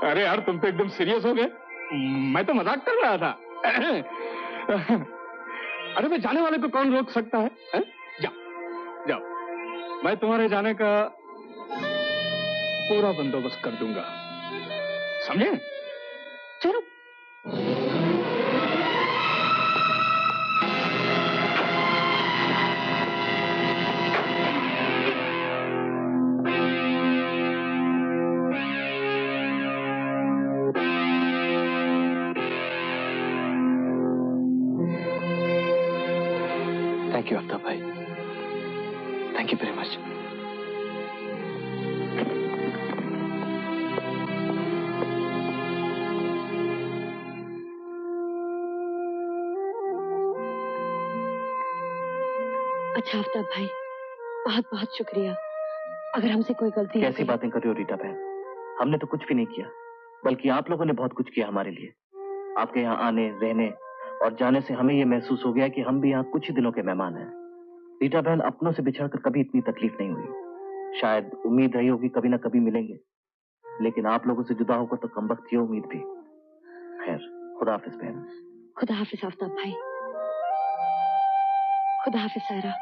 अरे यार तुम तो एकदम सीरियस हो गए। मैं तो मजाक कर रहा था। अरे मैं जाने वाले को कौन रोक सकता है? जाओ जाओ, मैं तुम्हारे जाने का पूरा बंदोबस्त कर दूंगा, समझे? चलो। थैंक यू आफ्ताब भाई, थैंक यू वेरी मच। अच्छा आफ्ताब भाई, बहुत बहुत शुक्रिया। अगर हमसे कोई गलती है। कैसी बातें कर रही हो रीटा बहन, हमने तो कुछ भी नहीं किया, बल्कि आप लोगों ने बहुत कुछ किया हमारे लिए। आपके यहाँ आने, रहने और जाने से हमें ये महसूस हो गया कि हम भी यहाँ कुछ ही दिनों के मेहमान हैं। रीटा बहन, अपनों से बिछड़कर कभी इतनी तकलीफ नहीं हुई। शायद उम्मीद रही होगी कभी ना कभी मिलेंगे, लेकिन आप लोगों से जुदा होकर तो कम वक्त ये उम्मीद भी। खैर, खुदा हाफिज बहन। खुदा हाफिज आफ्ताब भाई। खुदा हाफिज Saira.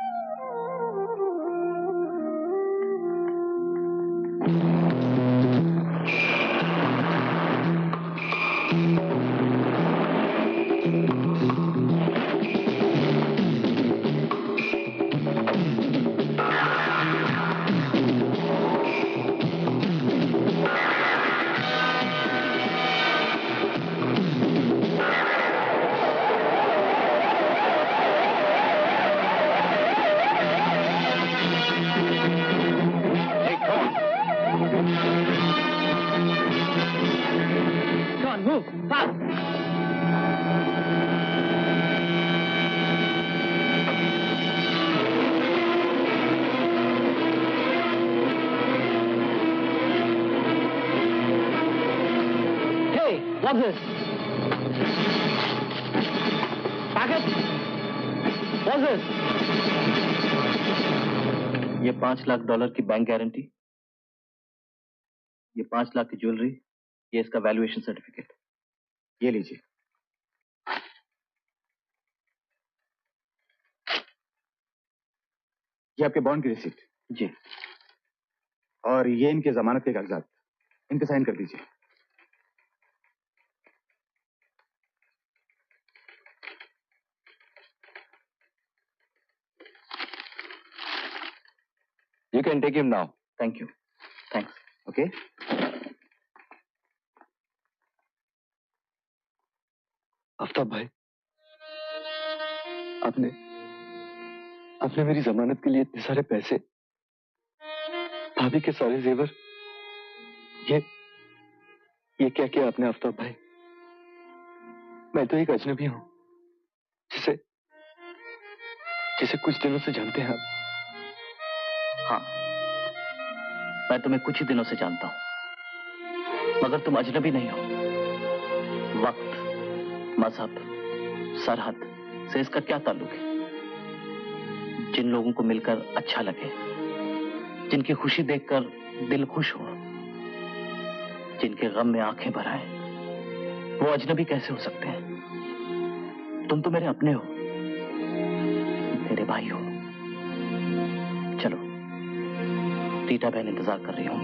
What's this? Packet? What's this? ये $5 लाख की बैंक गारंटी, ये 5 लाख की ज्वेलरी, ये इसका वैल्यूएशन सर्टिफिकेट। ये लीजिए। ये आपके बॉन्ड की रिसिप्ट। जी। और ये इनके जमानत के कागजात, इन पे साइन कर दीजिए। You can take him now. Thank you. Thanks. Okay. Aftab भाई, आपने मेरी जमानत के लिए इतने सारे पैसे, भाभी के सारे जेवर, ये क्या किया आपने आफ्ताब भाई? मैं तो एक अजनबी हूं, जिसे कुछ दिनों से जानते हैं आप। हाँ, मैं तुम्हें कुछ ही दिनों से जानता हूं, मगर तुम अजनबी नहीं हो। वक्त, मजहब, सरहद से इसका क्या ताल्लुक है? जिन लोगों को मिलकर अच्छा लगे, जिनकी खुशी देखकर दिल खुश हो, जिनके गम में आंखें भर आए, वो अजनबी कैसे हो सकते हैं? तुम तो मेरे अपने हो, मेरे भाई हो। चलो, रीटा बहन इंतजार कर रही हूं।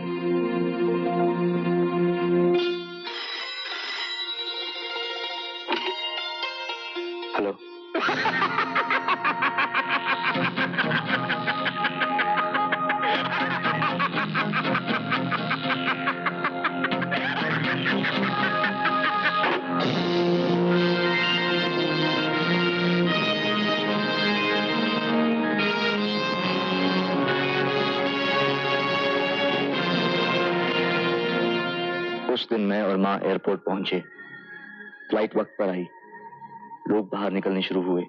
हेलो। उस दिन मैं और माँ एयरपोर्ट पहुंचे। फ्लाइट वक्त पर आई। लोग बाहर निकलने शुरू हुए।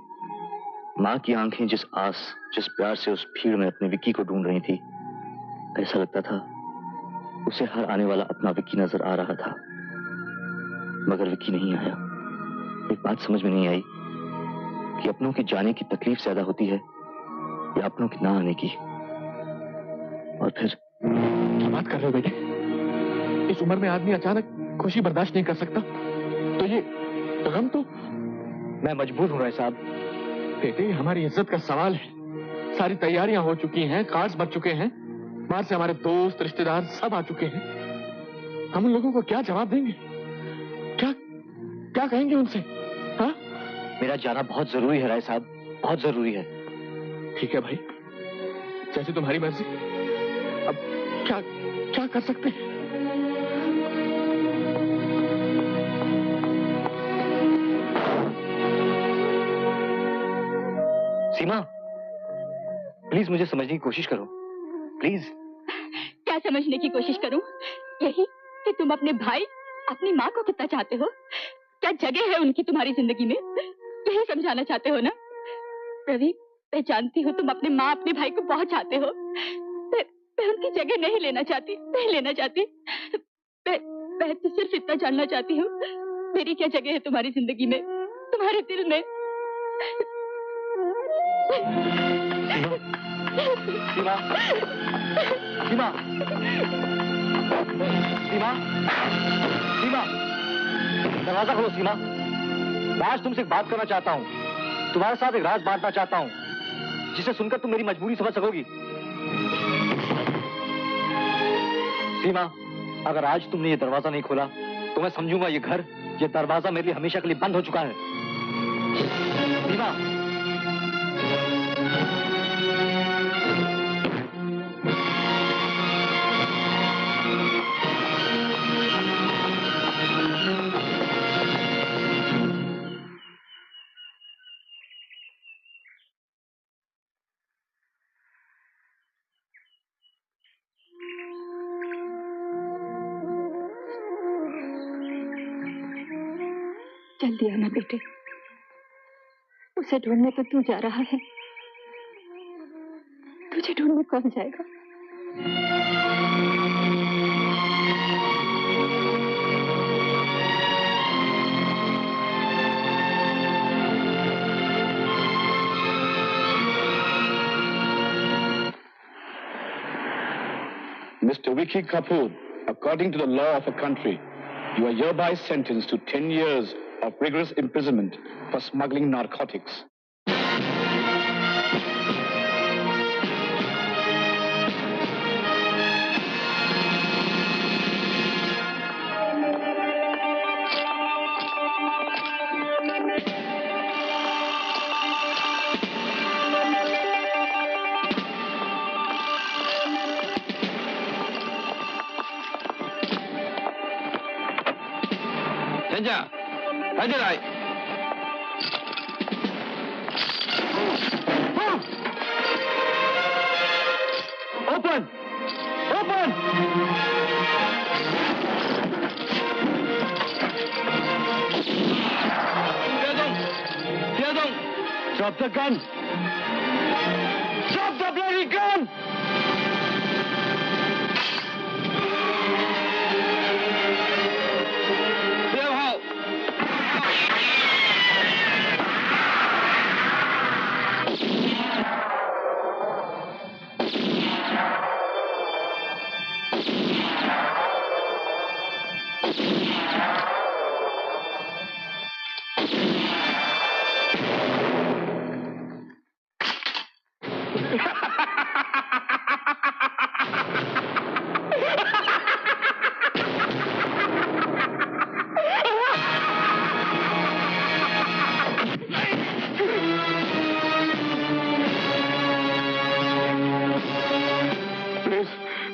माँ की आंखें जिस आस, जिस प्यार से उस भीड़ में अपने विक्की को ढूंढ रही थी, ऐसा लगता था उसे हर आने वाला अपना विक्की नजर आ रहा था। मगर विक्की नहीं आया। एक बात समझ में नहीं आई कि अपनों के जाने की तकलीफ ज्यादा होती है या अपनों के ना आने की। और फिर क्या बात कर रहे हो बेटे? इस उम्र में आदमी अचानक खुशी बर्दाश्त नहीं कर सकता, तो ये गम तो। मैं मजबूर हूं राय साहब। बेटे, हमारी इज्जत का सवाल है। सारी तैयारियां हो चुकी हैं, कार्ड्स बच चुके हैं, बाहर से हमारे दोस्त रिश्तेदार सब आ चुके हैं। हम उन लोगों को क्या जवाब देंगे? क्या क्या कहेंगे उनसे? हाँ? मेरा जाना बहुत जरूरी है राय साहब, बहुत जरूरी है। ठीक है भाई, जैसे तुम्हारी मर्जी। अब क्या क्या कर सकते हैं? सीमा, प्लीज मुझे समझने की कोशिश करो, प्लीज। क्या समझने की कोशिश करूं? यही कि तुम अपने भाई, अपनी माँ को कितना चाहते हो, क्या जगह है उनकी तुम्हारी जिंदगी में, यही समझाना चाहते हो ना? रवि, मैं जानती हूँ तुम अपने माँ, अपने भाई को बहुत चाहते हो। मैं उनकी जगह नहीं लेना चाहती, नहीं लेना चाहती। मैं तो सिर्फ इतना जानना चाहती हूँ, मेरी क्या जगह है तुम्हारी जिंदगी में, तुम्हारे दिल में। सीमा, सीमा, सीमा, सीमा, दरवाजा खोलो सीमा। मैं आज तुमसे एक बात करना चाहता हूँ, तुम्हारे साथ एक राज बांटना चाहता हूँ, जिसे सुनकर तुम मेरी मजबूरी समझ सकोगी। सीमा, अगर आज तुमने ये दरवाजा नहीं खोला तो मैं समझूंगा ये घर, ये दरवाजा मेरे लिए हमेशा के लिए बंद हो चुका है। सीमा, जल्दी आना बेटे, उसे ढूंढने तो तू जा रहा है, तुझे ढूंढने कौन जाएगा? Mr. Vicky Kapoor, according to the law of a country, you are hereby sentenced to 10 years of rigorous imprisonment for smuggling narcotics. Sanjay, इधर आए। Open, open. Drop the gun. Drop the bloody gun.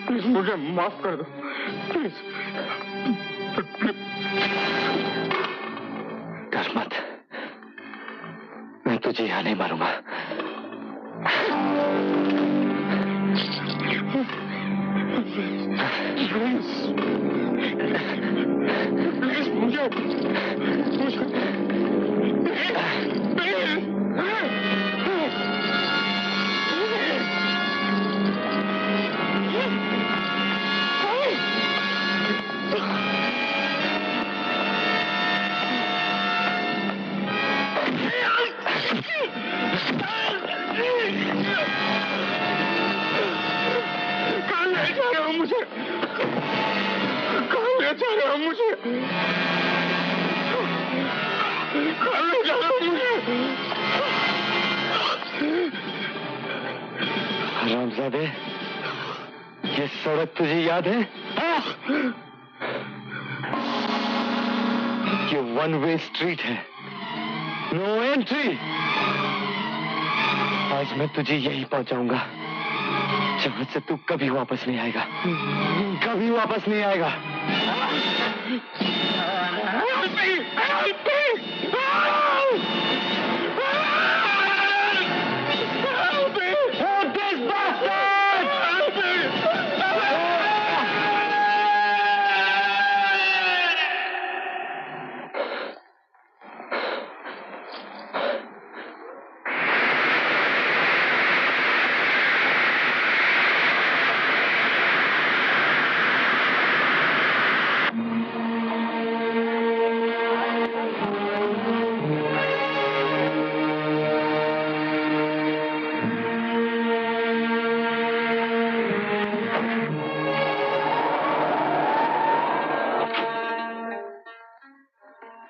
Please मुझे माफ कर दो, please. डर मत, मैं तुझे यहाँ नहीं मारूंगा। प्लीज मुझे मुझे? कहाँ ले जा रहे हो मुझे? कहाँ ले जा रहे हो मुझे? हरामजादे, ये सड़क तुझे याद है? ये वन वे स्ट्रीट है, नो एंट्री। आज मैं तुझे यही पहुंचाऊंगा जहां से तू कभी वापस नहीं आएगा, कभी वापस नहीं आएगा।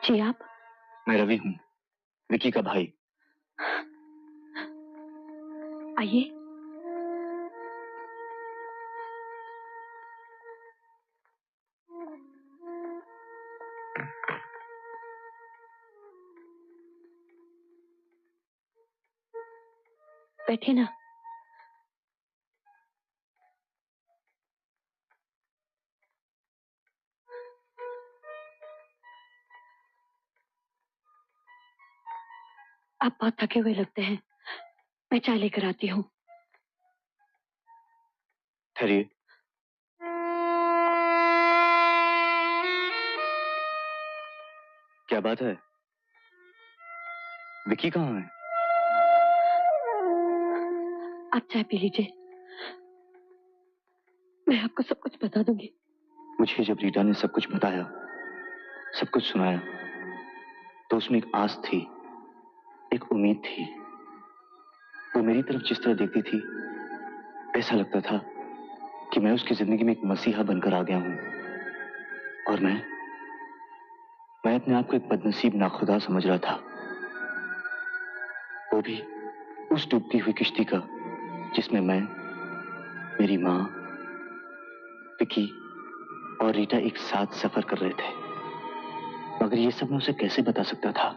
जी आप? मैं रवि हूँ, विकी का भाई। आइए। बैठे ना। आप बहुत थके हुए लगते हैं, मैं चाय लेकर आती हूँ। ठहरिए। क्या बात है? विकी कहाँ है? आप चाय पी लीजिए, मैं आपको सब कुछ बता दूंगी। मुझे जब रीटा ने सब कुछ बताया, सब कुछ सुनाया, तो उसमें एक आस थी, एक उम्मीद थी। वो मेरी तरफ जिस तरह देखती थी, ऐसा लगता था कि मैं उसकी जिंदगी में एक मसीहा बनकर आ गया हूं। और मैं अपने आप को एक बदनसीब नाखुदा समझ रहा था, वो भी उस डूबती हुई किश्ती का जिसमें मैं, मेरी माँ, विकी और रीटा एक साथ सफर कर रहे थे। मगर ये सब मैं उसे कैसे बता सकता था?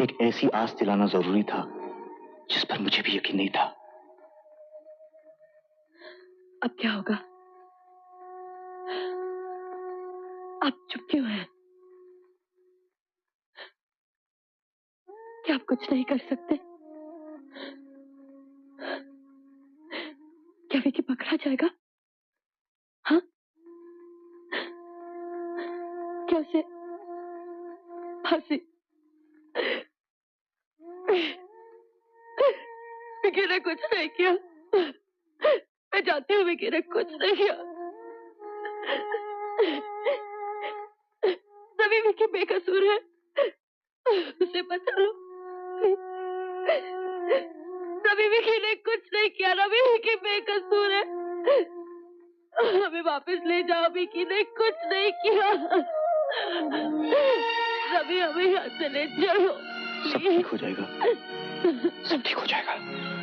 एक ऐसी आस दिलाना जरूरी था जिस पर मुझे भी यकीन नहीं था। अब क्या होगा? आप चुप क्यों हैं? क्या आप कुछ नहीं कर सकते? क्या विकी पकड़ा जाएगा? हाँ? क्या उसे फांसी? विकी ने कुछ नहीं किया, मैं जानती हूँ विकी ने कुछ नहीं किया। सभी विकी बेकसूर है, उसे बचा लो। रवि विकी ने कुछ नहीं किया, रवि विकी बेकसूर है, हमें वापस ले जाओ, विकी ने कुछ नहीं किया। रवि हमें यहाँ से ले चलो। सब ठीक हो जाएगा, सब ठीक हो जाएगा।